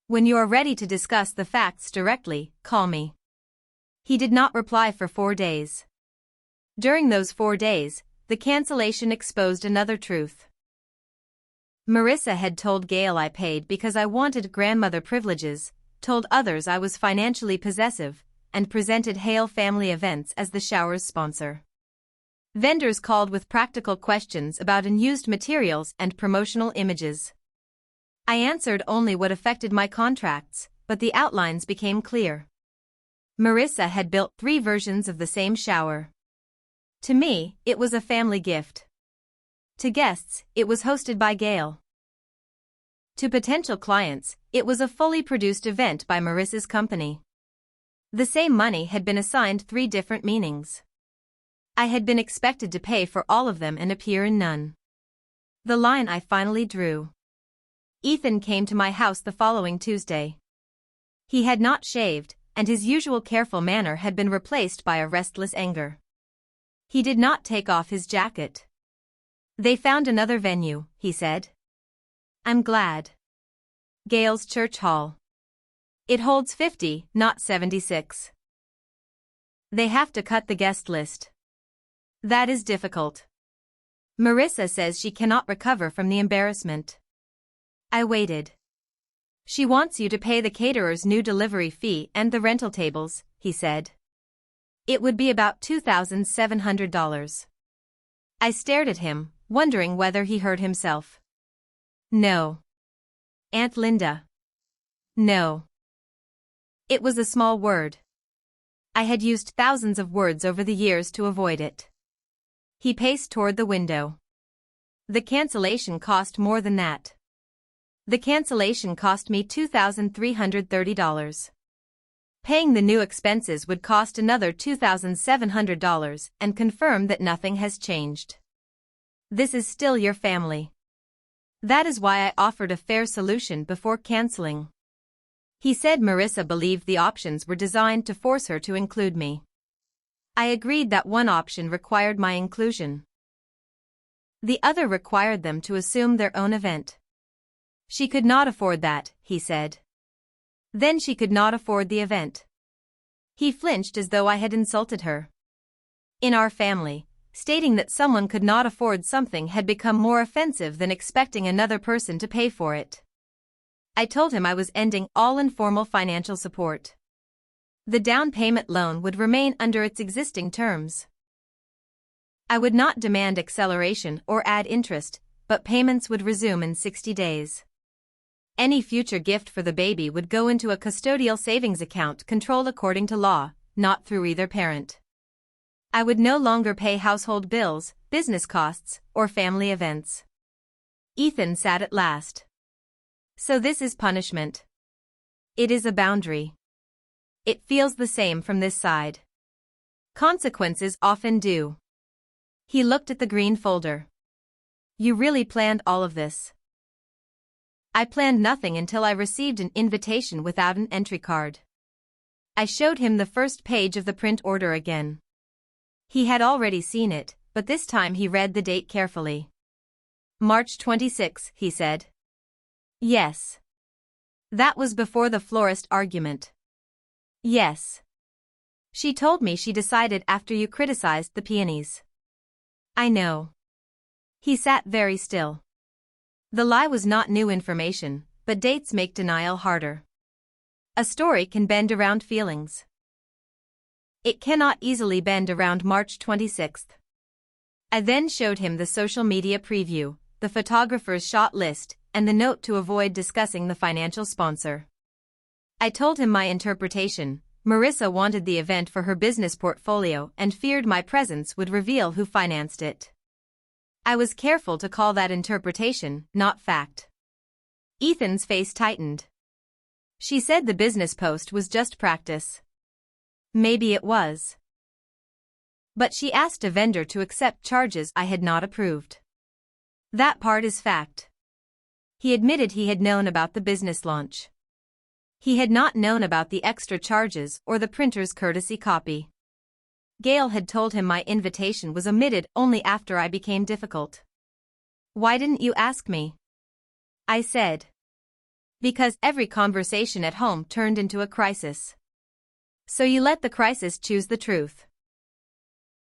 When you are ready to discuss the facts directly, call me. He did not reply for 4 days. During those 4 days, the cancellation exposed another truth. Marissa had told Gail I paid because I wanted grandmother privileges, told others I was financially possessive, and presented Hale Family Events as the shower's sponsor. Vendors called with practical questions about unused materials and promotional images. I answered only what affected my contracts, but the outlines became clear. Marissa had built 3 versions of the same shower. To me, it was a family gift. To guests, it was hosted by Gail. To potential clients, it was a fully produced event by Marissa's company. The same money had been assigned 3 different meanings. I had been expected to pay for all of them and appear in none. The line I finally drew. Ethan came to my house the following Tuesday. He had not shaved, and his usual careful manner had been replaced by a restless anger. He did not take off his jacket. They found another venue, he said. I'm glad. Gail's church hall. It holds 50, not 76. They have to cut the guest list. That is difficult. Marissa says she cannot recover from the embarrassment. I waited. She wants you to pay the caterer's new delivery fee and the rental tables, he said. It would be about $2,700. I stared at him, wondering whether he heard himself. No. Aunt Linda. No. It was a small word. I had used thousands of words over the years to avoid it. He paced toward the window. The cancellation cost more than that. The cancellation cost me $2,330. Paying the new expenses would cost another $2,700 and confirm that nothing has changed. This is still your family. That is why I offered a fair solution before canceling. He said Marissa believed the options were designed to force her to include me. I agreed that one option required my inclusion. The other required them to assume their own event. She could not afford that, he said. Then she could not afford the event. He flinched as though I had insulted her. In our family, Stating that someone could not afford something had become more offensive than expecting another person to pay for it. I told him I was ending all informal financial support. The down payment loan would remain under its existing terms. I would not demand acceleration or add interest, but payments would resume in 60 days. Any future gift for the baby would go into a custodial savings account controlled according to law, not through either parent. I would no longer pay household bills, business costs, or family events. Ethan said at last. So this is punishment. It is a boundary. It feels the same from this side. Consequences often do. He looked at the green folder. You really planned all of this? I planned nothing until I received an invitation without an entry card. I showed him the first page of the print order again. He had already seen it, but this time he read the date carefully. March 26, he said. Yes. That was before the florist argument. Yes. She told me she decided after you criticized the peonies. I know. He sat very still. The lie was not new information, but dates make denial harder. A story can bend around feelings. It cannot easily bend around March 26th. I then showed him the social media preview, the photographer's shot list, and the note to avoid discussing the financial sponsor. I told him my interpretation. Marissa wanted the event for her business portfolio and feared my presence would reveal who financed it. I was careful to call that interpretation, not fact. Ethan's face tightened. She said the business post was just practice. Maybe it was. But she asked a vendor to accept charges I had not approved. That part is fact. He admitted he had known about the business launch. He had not known about the extra charges or the printer's courtesy copy. Gail had told him my invitation was omitted only after I became difficult. Why didn't you ask me? I said. Because every conversation at home turned into a crisis. So you let the crisis choose the truth.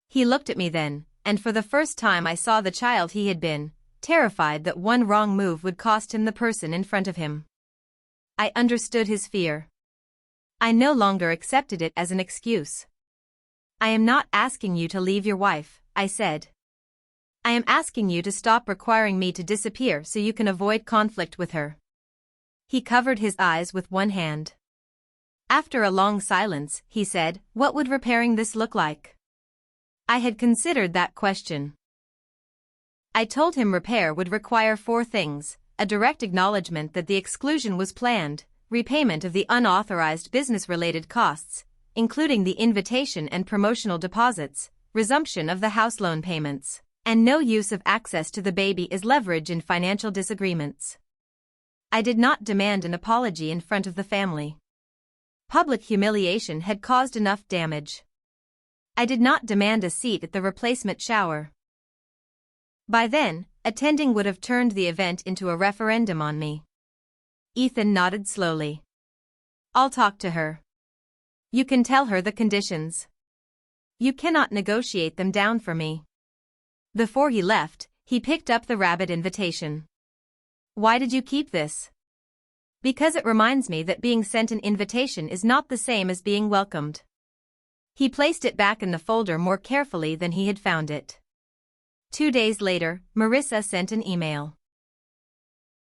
He looked at me then, and for the first time I saw the child he had been, terrified that one wrong move would cost him the person in front of him. I understood his fear. I no longer accepted it as an excuse. I am not asking you to leave your wife, I said. I am asking you to stop requiring me to disappear so you can avoid conflict with her. He covered his eyes with one hand. After a long silence, he said, What would repairing this look like? I had considered that question. I told him repair would require 4 things: a direct acknowledgement that the exclusion was planned, repayment of the unauthorized business-related costs, including the invitation and promotional deposits, resumption of the house loan payments, and no use of access to the baby as leverage in financial disagreements. I did not demand an apology in front of the family. Public humiliation had caused enough damage. I did not demand a seat at the replacement shower. By then, attending would have turned the event into a referendum on me. Ethan nodded slowly. I'll talk to her. You can tell her the conditions. You cannot negotiate them down for me. Before he left, he picked up the rabbit invitation. Why did you keep this? Because it reminds me that being sent an invitation is not the same as being welcomed. He placed it back in the folder more carefully than he had found it. 2 days later, Marissa sent an email.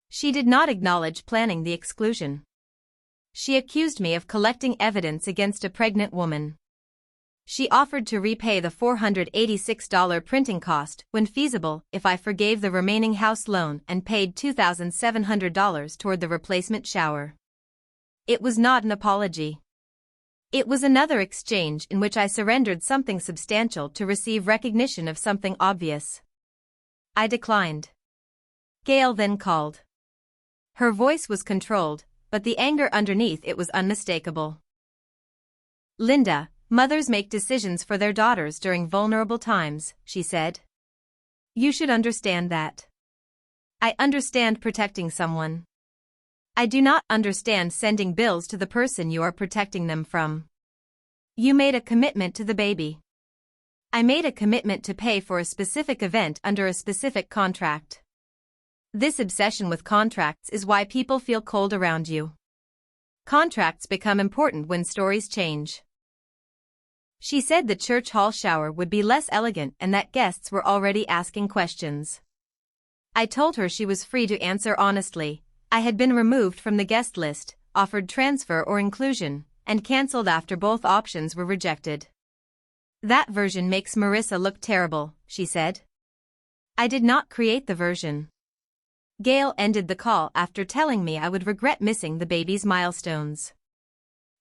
She did not acknowledge planning the exclusion. She accused me of collecting evidence against a pregnant woman. She offered to repay the $486 printing cost when feasible if I forgave the remaining house loan and paid $2,700 toward the replacement shower. It was not an apology. It was another exchange in which I surrendered something substantial to receive recognition of something obvious. I declined. Gail then called. Her voice was controlled, but the anger underneath it was unmistakable. Linda, mothers make decisions for their daughters during vulnerable times, she said. You should understand that. I understand protecting someone. I do not understand sending bills to the person you are protecting them from. You made a commitment to the baby. I made a commitment to pay for a specific event under a specific contract. This obsession with contracts is why people feel cold around you. Contracts become important when stories change. She said the church hall shower would be less elegant and that guests were already asking questions. I told her she was free to answer honestly. I had been removed from the guest list, offered transfer or inclusion, and cancelled after both options were rejected. That version makes Marissa look terrible, she said. I did not create the version. Gail ended the call after telling me I would regret missing the baby's milestones.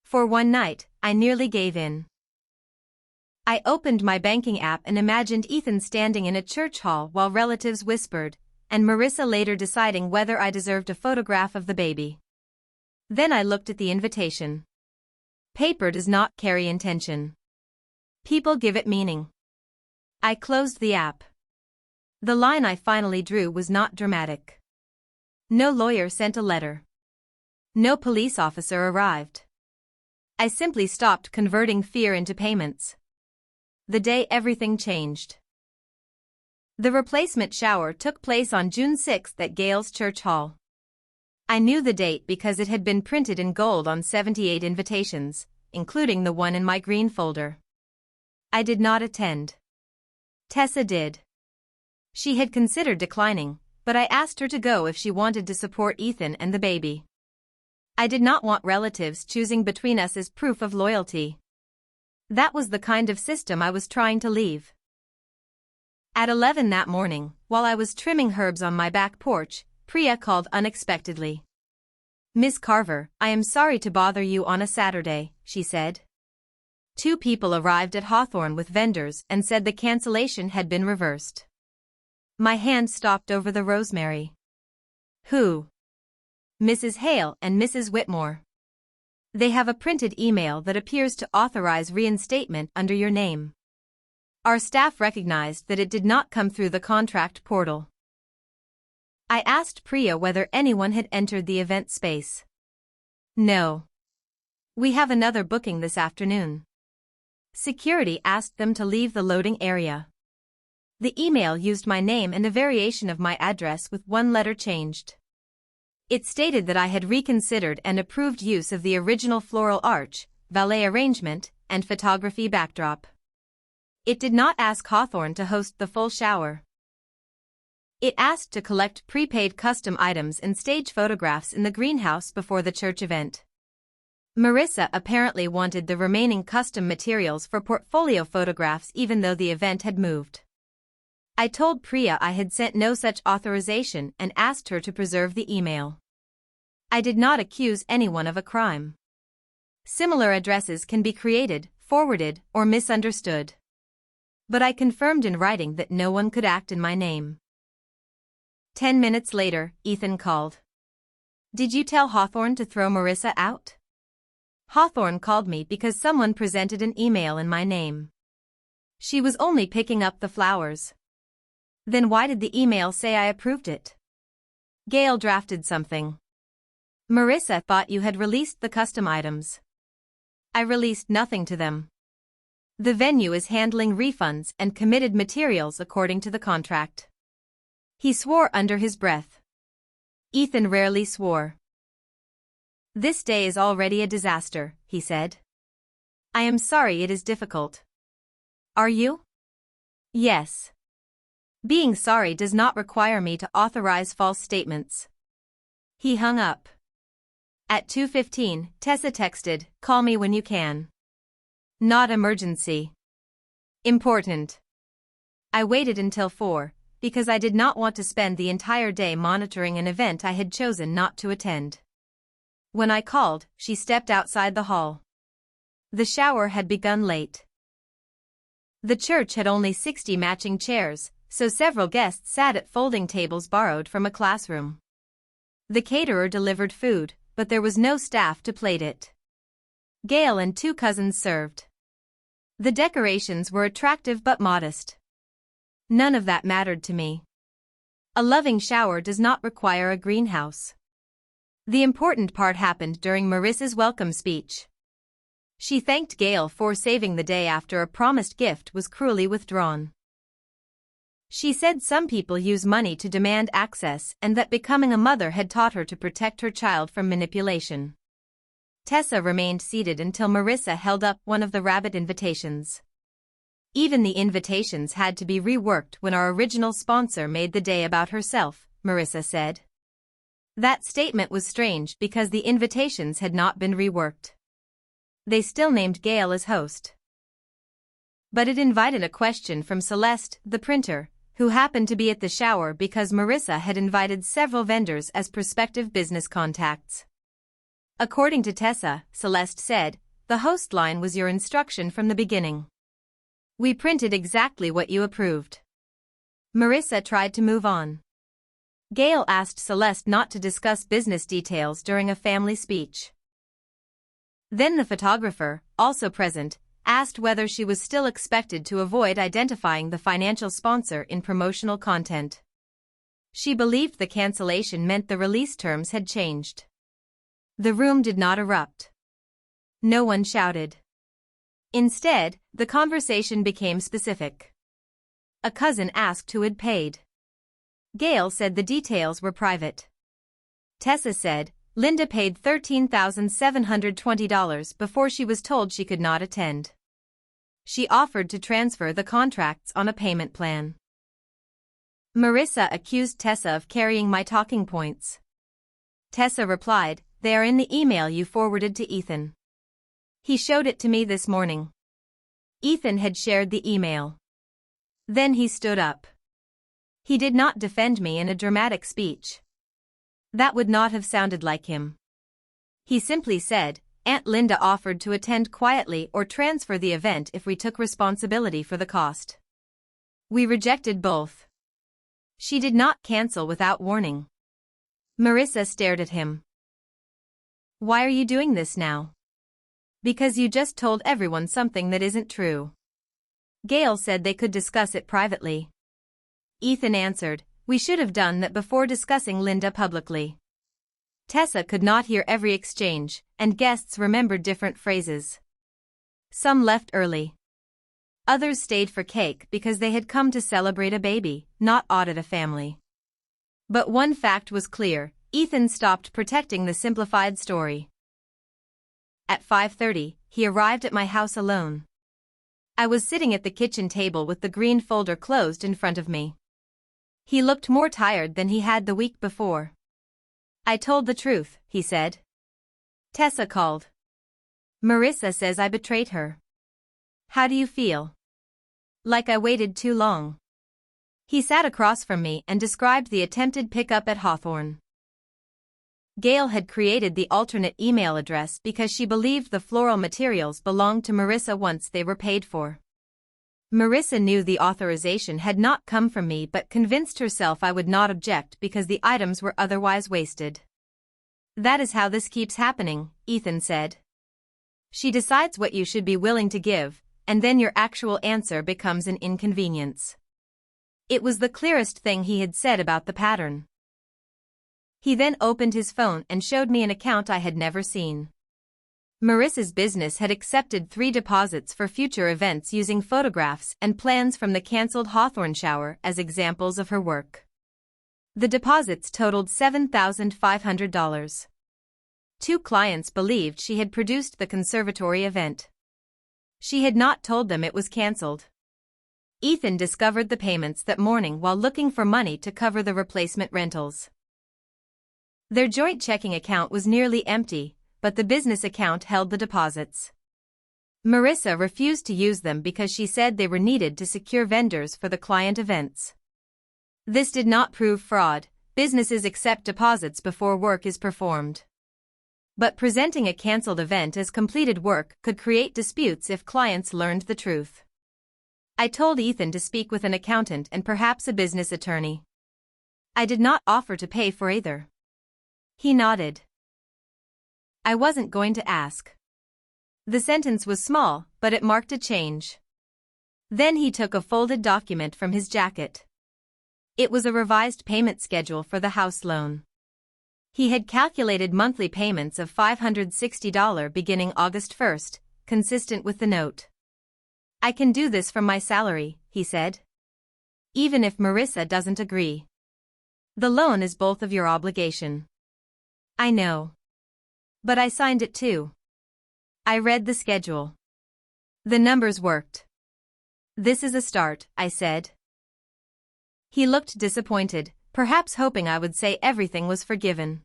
For one night, I nearly gave in. I opened my banking app and imagined Ethan standing in a church hall while relatives whispered, and Marissa later deciding whether I deserved a photograph of the baby. Then I looked at the invitation. Paper does not carry intention. People give it meaning. I closed the app. The line I finally drew was not dramatic. No lawyer sent a letter. No police officer arrived. I simply stopped converting fear into payments. The day everything changed. The replacement shower took place on June 6 at Gail's church hall. I knew the date because it had been printed in gold on 78 invitations, including the one in my green folder. I did not attend. Tessa did. She had considered declining, but I asked her to go if she wanted to support Ethan and the baby. I did not want relatives choosing between us as proof of loyalty. That was the kind of system I was trying to leave. At 11 that morning, while I was trimming herbs on my back porch, Priya called unexpectedly. Miss Carver, I am sorry to bother you on a Saturday, she said. 2 people arrived at Hawthorne with vendors and said the cancellation had been reversed. My hand stopped over the rosemary. Who? Mrs. Hale and Mrs. Whitmore. They have a printed email that appears to authorize reinstatement under your name. Our staff recognized that it did not come through the contract portal. I asked Priya whether anyone had entered the event space. No. We have another booking this afternoon. Security asked them to leave the loading area. The email used my name and a variation of my address with one letter changed. It stated that I had reconsidered and approved use of the original floral arch, valet arrangement, and photography backdrop. It did not ask Hawthorne to host the full shower. It asked to collect prepaid custom items and stage photographs in the greenhouse before the church event. Marissa apparently wanted the remaining custom materials for portfolio photographs even though the event had moved. I told Priya I had sent no such authorization and asked her to preserve the email. I did not accuse anyone of a crime. Similar addresses can be created, forwarded, or misunderstood. But I confirmed in writing that no one could act in my name. 10 minutes later, Ethan called. Did you tell Hawthorne to throw Marissa out? Hawthorne called me because someone presented an email in my name. She was only picking up the flowers. Then why did the email say I approved it? Gail drafted something. Marissa thought you had released the custom items. I released nothing to them. The venue is handling refunds and committed materials according to the contract. He swore under his breath. Ethan rarely swore. This day is already a disaster, he said. I am sorry it is difficult. Are you? Yes. Being sorry does not require me to authorize false statements. He hung up. At 2:15, Tessa texted, "Call me when you can." Not emergency. Important. I waited until 4, because I did not want to spend the entire day monitoring an event I had chosen not to attend. When I called, she stepped outside the hall. The shower had begun late. The church had only 60 matching chairs, so several guests sat at folding tables borrowed from a classroom. The caterer delivered food, but there was no staff to plate it. Gail and 2 cousins served. The decorations were attractive but modest. None of that mattered to me. A loving shower does not require a greenhouse. The important part happened during Marissa's welcome speech. She thanked Gail for saving the day after a promised gift was cruelly withdrawn. She said some people use money to demand access and that becoming a mother had taught her to protect her child from manipulation. Tessa remained seated until Marissa held up one of the rabbit invitations. Even the invitations had to be reworked when our original sponsor made the day about herself, Marissa said. That statement was strange because the invitations had not been reworked. They still named Gail as host. But it invited a question from Celeste, the printer, who happened to be at the shower because Marissa had invited several vendors as prospective business contacts. According to Tessa, Celeste said, the host line was your instruction from the beginning. We printed exactly what you approved. Marissa tried to move on. Gail asked Celeste not to discuss business details during a family speech. Then the photographer, also present, asked whether she was still expected to avoid identifying the financial sponsor in promotional content. She believed the cancellation meant the release terms had changed. The room did not erupt. No one shouted. Instead, the conversation became specific. A cousin asked who had paid. Gail said the details were private. Tessa said, Linda paid $13,720 before she was told she could not attend. She offered to transfer the contracts on a payment plan. Marissa accused Tessa of carrying my talking points. Tessa replied, they are in the email you forwarded to Ethan. He showed it to me this morning. Ethan had shared the email. Then he stood up. He did not defend me in a dramatic speech. That would not have sounded like him. He simply said, Aunt Linda offered to attend quietly or transfer the event if we took responsibility for the cost. We rejected both. She did not cancel without warning. Marissa stared at him. Why are you doing this now? Because you just told everyone something that isn't true. Gail said they could discuss it privately. Ethan answered, we should have done that before discussing Linda publicly. Tessa could not hear every exchange, and guests remembered different phrases. Some left early. Others stayed for cake because they had come to celebrate a baby, not audit a family. But one fact was clear, Ethan stopped protecting the simplified story. At 5:30, he arrived at my house alone. I was sitting at the kitchen table with the green folder closed in front of me. He looked more tired than he had the week before. I told the truth, he said. Tessa called. Marissa says I betrayed her. How do you feel? Like I waited too long. He sat across from me and described the attempted pickup at Hawthorne. Gail had created the alternate email address because she believed the floral materials belonged to Marissa once they were paid for. Marissa knew the authorization had not come from me but convinced herself I would not object because the items were otherwise wasted. That is how this keeps happening, Ethan said. She decides what you should be willing to give, and then your actual answer becomes an inconvenience. It was the clearest thing he had said about the pattern. He then opened his phone and showed me an account I had never seen. Marissa's business had accepted 3 deposits for future events using photographs and plans from the cancelled Hawthorne shower as examples of her work. The deposits totaled $7,500. 2 clients believed she had produced the conservatory event. She had not told them it was cancelled. Ethan discovered the payments that morning while looking for money to cover the replacement rentals. Their joint checking account was nearly empty, but the business account held the deposits. Marissa refused to use them because she said they were needed to secure vendors for the client events. This did not prove fraud. Businesses accept deposits before work is performed. But presenting a cancelled event as completed work could create disputes if clients learned the truth. I told Ethan to speak with an accountant and perhaps a business attorney. I did not offer to pay for either. He nodded. I wasn't going to ask. The sentence was small, but it marked a change. Then he took a folded document from his jacket. It was a revised payment schedule for the house loan. He had calculated monthly payments of $560 beginning August 1st, consistent with the note. "I can do this from my salary," he said. "Even if Marissa doesn't agree. The loan is both of your obligation." "I know. But I signed it too." I read the schedule. The numbers worked. "This is a start," I said. He looked disappointed, perhaps hoping I would say everything was forgiven.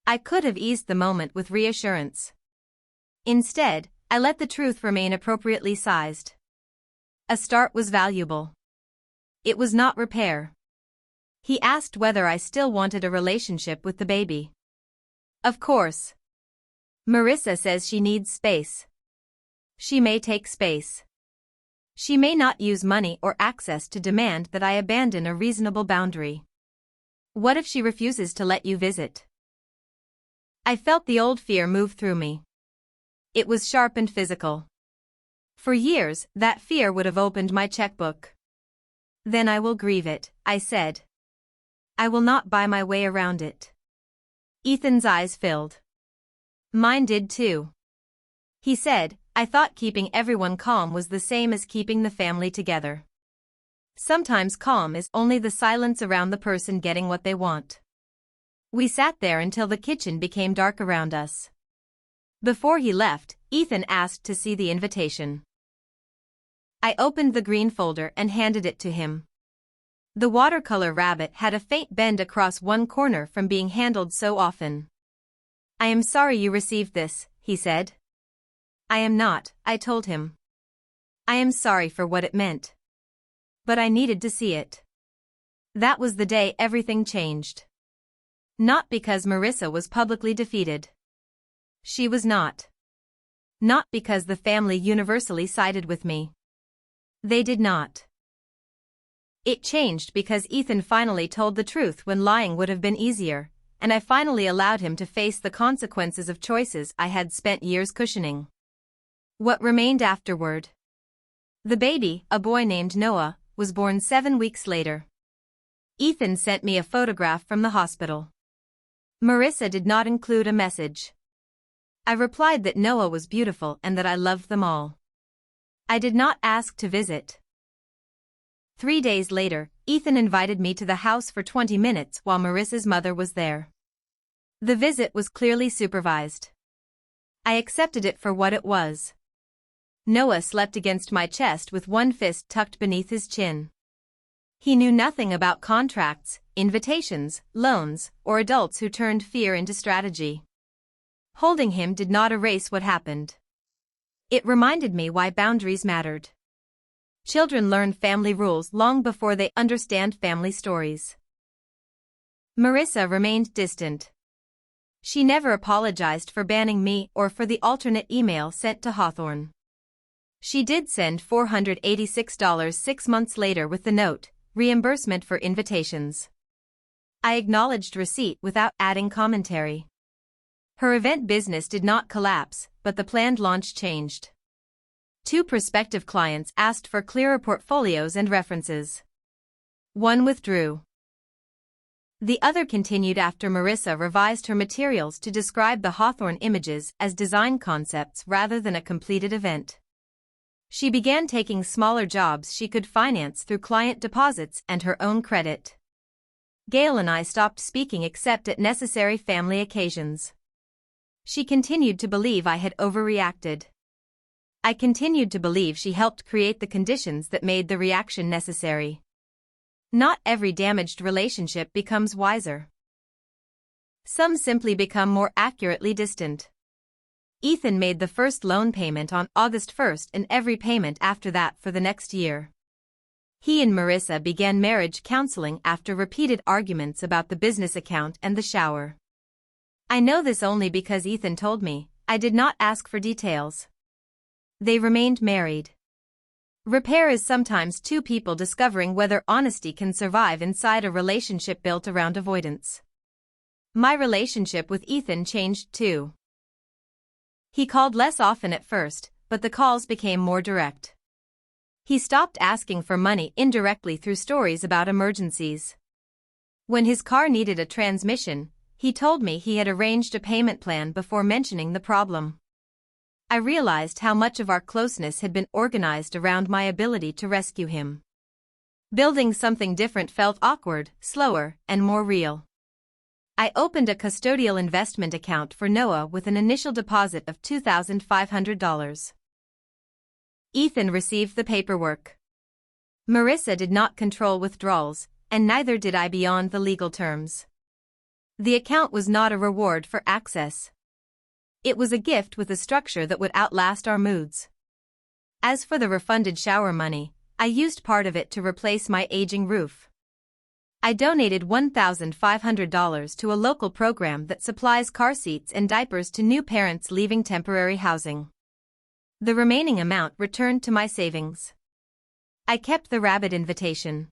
I could have eased the moment with reassurance. Instead, I let the truth remain appropriately sized. A start was valuable. It was not repair. He asked whether I still wanted a relationship with the baby. Of course. Marissa says she needs space. She may take space. She may not use money or access to demand that I abandon a reasonable boundary. What if she refuses to let you visit? I felt the old fear move through me. It was sharp and physical. For years, that fear would have opened my checkbook. "Then I will grieve it," I said. "I will not buy my way around it." Ethan's eyes filled. Mine did too. He said, "I thought keeping everyone calm was the same as keeping the family together. Sometimes calm is only the silence around the person getting what they want." We sat there until the kitchen became dark around us. Before he left, Ethan asked to see the invitation. I opened the green folder and handed it to him. The watercolor rabbit had a faint bend across one corner from being handled so often. "I am sorry you received this," he said. "I am not," I told him. "I am sorry for what it meant. But I needed to see it." That was the day everything changed. Not because Marissa was publicly defeated. She was not. Not because the family universally sided with me. They did not. It changed because Ethan finally told the truth when lying would have been easier, and I finally allowed him to face the consequences of choices I had spent years cushioning. What remained afterward? The baby, a boy named Noah, was born 7 weeks later. Ethan sent me a photograph from the hospital. Marissa did not include a message. I replied that Noah was beautiful and that I loved them all. I did not ask to visit. 3 days later, Ethan invited me to the house for 20 minutes while Marissa's mother was there. The visit was clearly supervised. I accepted it for what it was. Noah slept against my chest with one fist tucked beneath his chin. He knew nothing about contracts, invitations, loans, or adults who turned fear into strategy. Holding him did not erase what happened. It reminded me why boundaries mattered. Children learn family rules long before they understand family stories. Marissa remained distant. She never apologized for banning me or for the alternate email sent to Hawthorne. She did send $486 6 months later with the note, "Reimbursement for invitations." I acknowledged receipt without adding commentary. Her event business did not collapse, but the planned launch changed. 2 prospective clients asked for clearer portfolios and references. One withdrew. The other continued after Marissa revised her materials to describe the Hawthorne images as design concepts rather than a completed event. She began taking smaller jobs she could finance through client deposits and her own credit. Gail and I stopped speaking except at necessary family occasions. She continued to believe I had overreacted. I continued to believe she helped create the conditions that made the reaction necessary. Not every damaged relationship becomes wiser. Some simply become more accurately distant. Ethan made the first loan payment on August 1st and every payment after that for the next year. He and Marissa began marriage counseling after repeated arguments about the business account and the shower. I know this only because Ethan told me. I did not ask for details. They remained married. Repair is sometimes 2 people discovering whether honesty can survive inside a relationship built around avoidance. My relationship with Ethan changed too. He called less often at first, but the calls became more direct. He stopped asking for money indirectly through stories about emergencies. When his car needed a transmission, he told me he had arranged a payment plan before mentioning the problem. I realized how much of our closeness had been organized around my ability to rescue him. Building something different felt awkward, slower, and more real. I opened a custodial investment account for Noah with an initial deposit of $2,500. Ethan received the paperwork. Marissa did not control withdrawals, and neither did I beyond the legal terms. The account was not a reward for access. It was a gift with a structure that would outlast our moods. As for the refunded shower money, I used part of it to replace my aging roof. I donated $1,500 to a local program that supplies car seats and diapers to new parents leaving temporary housing. The remaining amount returned to my savings. I kept the rabbit invitation.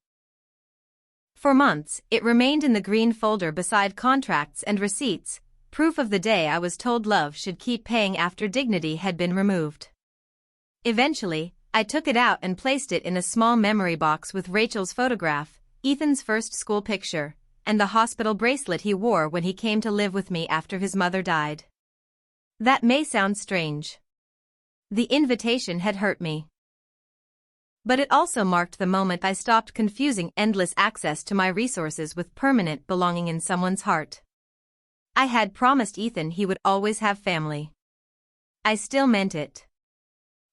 For months, it remained in the green folder beside contracts and receipts, proof of the day I was told love should keep paying after dignity had been removed. Eventually, I took it out and placed it in a small memory box with Rachel's photograph, Ethan's first school picture, and the hospital bracelet he wore when he came to live with me after his mother died. That may sound strange. The invitation had hurt me. But it also marked the moment I stopped confusing endless access to my resources with permanent belonging in someone's heart. I had promised Ethan he would always have family. I still meant it.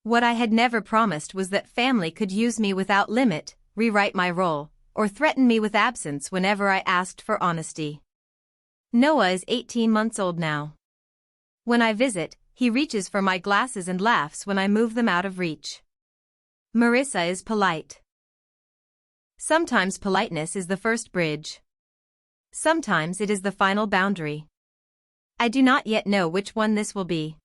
What I had never promised was that family could use me without limit, rewrite my role, or threaten me with absence whenever I asked for honesty. Noah is 18 months old now. When I visit, he reaches for my glasses and laughs when I move them out of reach. Marissa is polite. Sometimes politeness is the first bridge. Sometimes it is the final boundary. I do not yet know which one this will be.